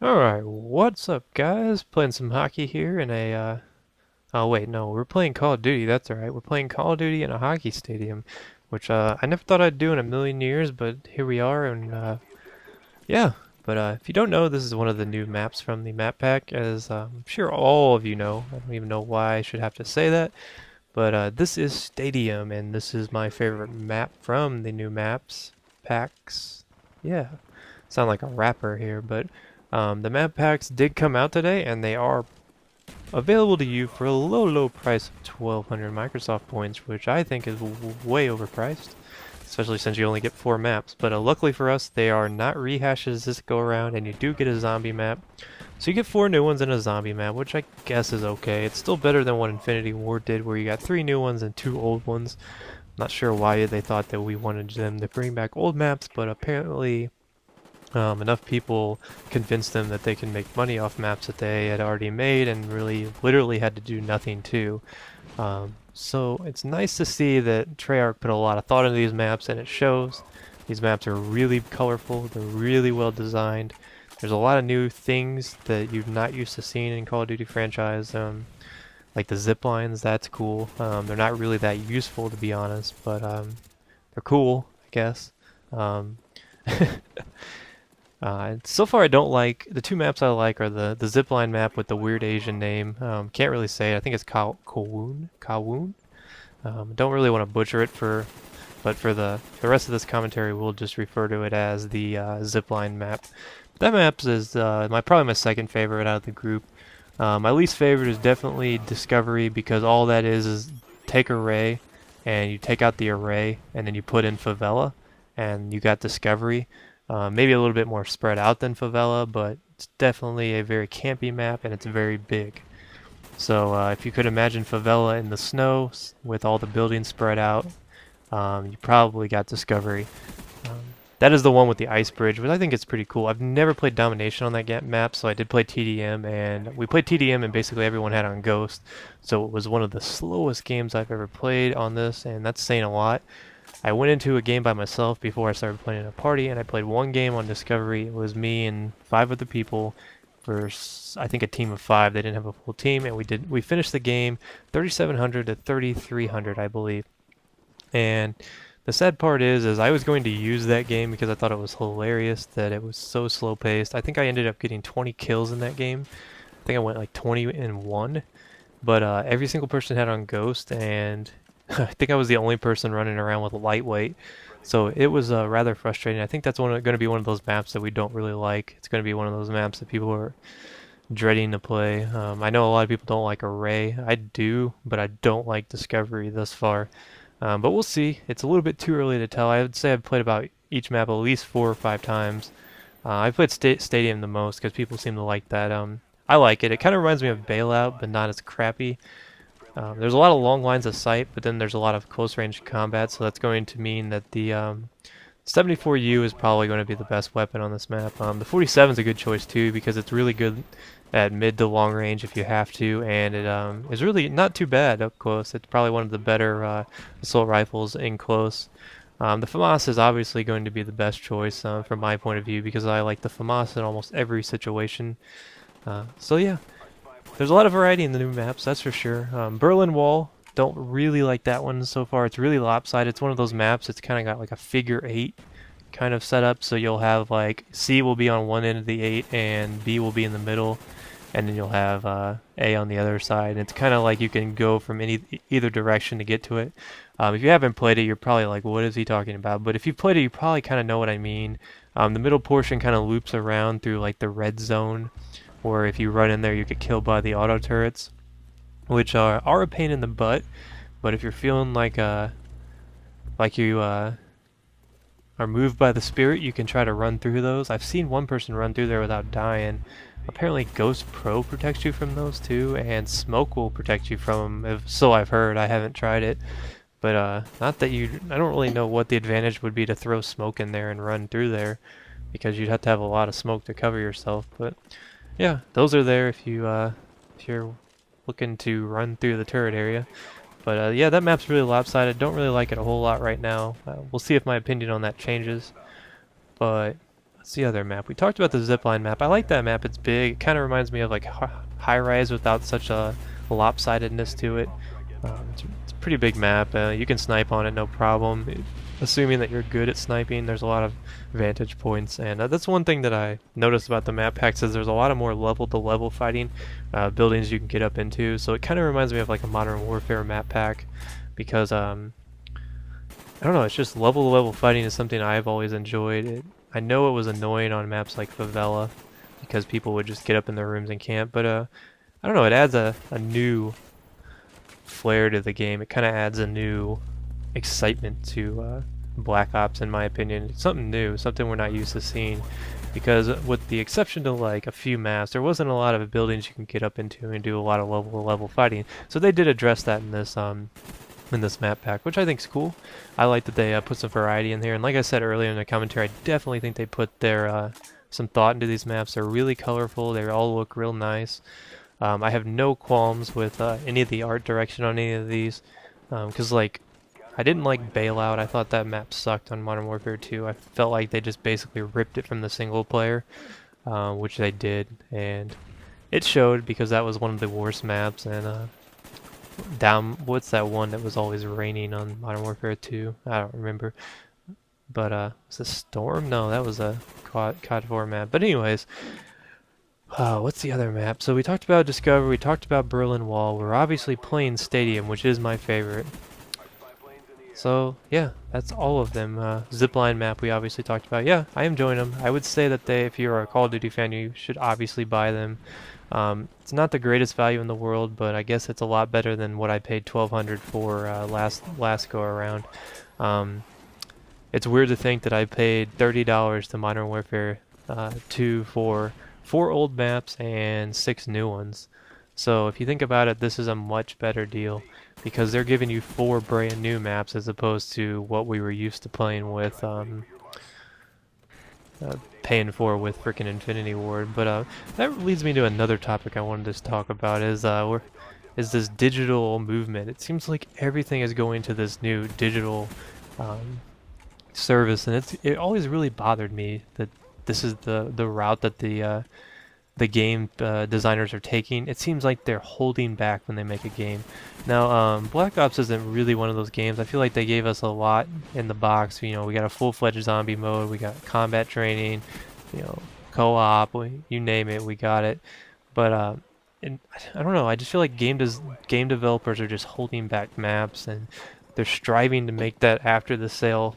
Alright, what's up guys? Playing some hockey here in a, oh wait, no, we're playing Call of Duty, that's alright. We're playing Call of Duty in a hockey stadium, which I never thought I'd do in a million years, but here we are, and yeah. But if you don't know, this is one of the new maps from the map pack, as I'm sure all of you know. I don't even know why I should have to say that, but this is Stadium, and this is my favorite map from the new maps packs. Yeah, sound like a rapper here, but the map packs did come out today, and they are available to you for a low price of 1,200 Microsoft points, which I think is way overpriced, especially since you only get 4 maps. But luckily for us, they are not rehashes this go around, and you do get a zombie map. So you get 4 new ones and a zombie map, which I guess is okay. It's still better than what Infinity Ward did, where you got 3 new ones and 2 old ones. Not sure why they thought that we wanted them to bring back old maps, but apparently enough people convinced them that they can make money off maps that they had already made and really literally had to do nothing to. So it's nice to see that Treyarch put a lot of thought into these maps, and it shows. These maps are really colorful, they're really well designed. There's a lot of new things that you're not used to seeing in Call of Duty franchise, like the zip lines. That's cool. They're not really that useful, to be honest, but they're cool, I guess. Um, so far I don't like, the 2 maps I like are the zipline map with the weird Asian name. Can't really say it. I think it's Kowloon. Kowloon. Don't really want to butcher it but for the rest of this commentary we'll just refer to it as the zipline map. That map is probably my second favorite out of the group. My least favorite is definitely Discovery, because all that is take array, and you take out the array and then you put in Favela and you got Discovery. Maybe a little bit more spread out than Favela, but it's definitely a very campy map, and it's very big. So if you could imagine Favela in the snow with all the buildings spread out, you probably got Discovery. That is the one with the ice bridge, which I think is pretty cool. I've never played Domination on that map, so I did play TDM, and we played TDM and basically everyone had on Ghost, so it was one of the slowest games I've ever played on this, and that's saying a lot. I went into a game by myself before I started playing in a party, and I played one game on Discovery. It was me and 5 other people versus, I think, a team of 5. They didn't have a full team, and we finished the game 3,700 to 3,300, I believe. And the sad part is I was going to use that game because I thought it was hilarious that it was so slow paced. I think I ended up getting 20 kills in that game. I think I went like 20-1, but every single person had on Ghost, and I think I was the only person running around with a lightweight, so it was rather frustrating. I think that's going to be one of those maps that we don't really like. It's going to be one of those maps that people are dreading to play. I know a lot of people don't like Array. I do, but I don't like Discovery thus far. But we'll see. It's a little bit too early to tell. I would say I've played about each map at least 4 or 5 times. I've played Stadium the most because people seem to like that. I like it. It kind of reminds me of Bailout, but not as crappy. There's a lot of long lines of sight, but then there's a lot of close range combat, so that's going to mean that the 74U is probably going to be the best weapon on this map. The 47 is a good choice too, because it's really good at mid to long range if you have to, and it is really not too bad up close. It's probably one of the better assault rifles in close. The FAMAS is obviously going to be the best choice from my point of view, because I like the FAMAS in almost every situation. So yeah. There's a lot of variety in the new maps, that's for sure. Berlin Wall, don't really like that one so far. It's really lopsided. It's one of those maps, it's kind of got like a figure 8 kind of setup, so you'll have like C will be on one end of the 8 and B will be in the middle, and then you'll have A on the other side. And it's kind of like you can go from either direction to get to it. If you haven't played it, you're probably like, what is he talking about? But if you've played it, you probably kind of know what I mean. The middle portion kind of loops around through like the red zone, or if you run in there you get killed by the auto turrets, which are a pain in the butt. But if you're feeling like you are moved by the spirit, you can try to run through those. I've seen one person run through there without dying. Apparently Ghost Pro protects you from those too, and Smoke will protect you from them, so I've heard. I haven't tried it, but not that I don't really know what the advantage would be to throw smoke in there and run through there, because you'd have to have a lot of smoke to cover yourself. But yeah, those are there if you're looking to run through the turret area. But yeah, that map's really lopsided. Don't really like it a whole lot right now. We'll see if my opinion on that changes. But What's the other map? We talked about the zipline map. I like that map. It's big. It kind of reminds me of like High Rise without such a lopsidedness to it. It's a pretty big map. You can snipe on it, no problem. Assuming that you're good at sniping, there's a lot of vantage points, and that's one thing that I noticed about the map packs is there's a lot of more level-to-level fighting, buildings you can get up into. So it kind of reminds me of like a Modern Warfare map pack, because I don't know, it's just level-to-level fighting is something I've always enjoyed. I know it was annoying on maps like Favela, because people would just get up in their rooms and camp, but I don't know, it adds a new flair to the game. It kind of adds a new excitement to Black Ops, in my opinion. It's something new, something we're not used to seeing, because with the exception to like a few maps, there wasn't a lot of buildings you can get up into and do a lot of level fighting. So they did address that in this map pack, which I think is cool. I like that they put some variety in here, and like I said earlier in the commentary, I definitely think they put their some thought into these maps. They're really colorful. They all look real nice. I have no qualms with any of the art direction on any of these, because like I didn't like Bailout. I thought that map sucked on Modern Warfare 2. I felt like they just basically ripped it from the single player, which they did, and it showed because that was one of the worst maps. And what's that one that was always raining on Modern Warfare 2? I don't remember. But was it Storm? No, that was a COD 4 map. But anyways, what's the other map? So we talked about Discover, we talked about Berlin Wall. We're obviously playing Stadium, which is my favorite. So yeah, that's all of them. Zipline map we obviously talked about. Yeah, I am enjoying them. I would say that if you're a Call of Duty fan, you should obviously buy them. It's not the greatest value in the world, but I guess it's a lot better than what I paid $1,200 for last go around. It's weird to think that I paid $30 to Modern Warfare 2 for 4 old maps and 6 new ones. So if you think about it, this is a much better deal, because they're giving you 4 brand new maps as opposed to what we were used to playing with, paying for with frickin' Infinity Ward. But that leads me to another topic I wanted to talk about, is this digital movement. It seems like everything is going to this new digital service, and it always really bothered me that this is the route that the game designers are taking. It seems like they're holding back when they make a game. Now, Black Ops isn't really one of those games. I feel like they gave us a lot in the box. You know, we got a full-fledged zombie mode, we got combat training, you know, co-op, you name it, we got it. But and I don't know. I just feel like game developers are just holding back maps, and they're striving to make that after the sale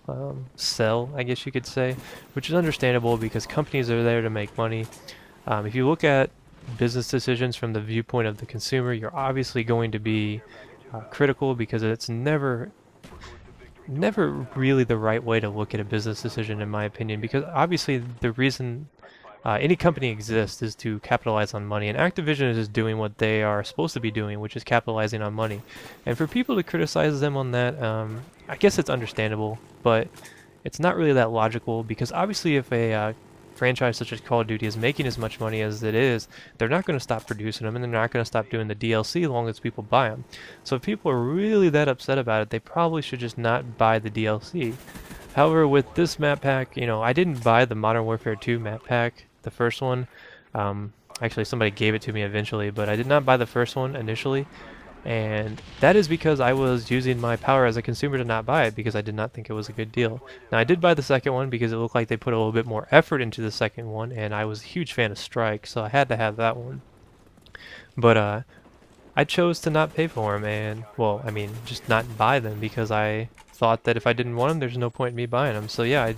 sell, I guess you could say, which is understandable because companies are there to make money. If you look at business decisions from the viewpoint of the consumer, you're obviously going to be critical, because it's never really the right way to look at a business decision, in my opinion, because obviously the reason any company exists is to capitalize on money, and Activision is just doing what they are supposed to be doing, which is capitalizing on money. And for people to criticize them on that, I guess it's understandable, but it's not really that logical, because obviously if a franchise such as Call of Duty is making as much money as it is, they're not going to stop producing them, and they're not going to stop doing the DLC as long as people buy them. So if people are really that upset about it, they probably should just not buy the DLC. However, with this map pack, you know, I didn't buy the Modern Warfare 2 map pack, the first one. Actually, somebody gave it to me eventually, but I did not buy the first one initially. And that is because I was using my power as a consumer to not buy it, because I did not think it was a good deal. Now, I did buy the second one because it looked like they put a little bit more effort into the second one, and I was a huge fan of Strike, so I had to have that one. But I chose to not pay for them, and, well, I mean, just not buy them, because I thought that if I didn't want them, there's no point in me buying them. So yeah, I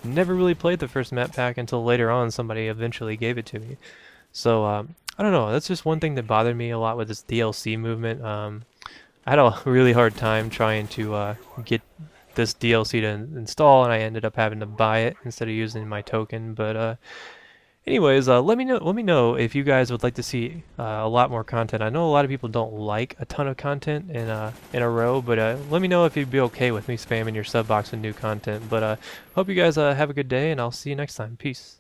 never really played the first map pack until later on somebody eventually gave it to me. So I don't know, that's just one thing that bothered me a lot with this DLC movement. I had a really hard time trying to get this DLC to install, and I ended up having to buy it instead of using my token. But anyways, let me know if you guys would like to see a lot more content. I know a lot of people don't like a ton of content in a row, but let me know if you'd be okay with me spamming your sub box with new content. But hope you guys have a good day, and I'll see you next time. Peace.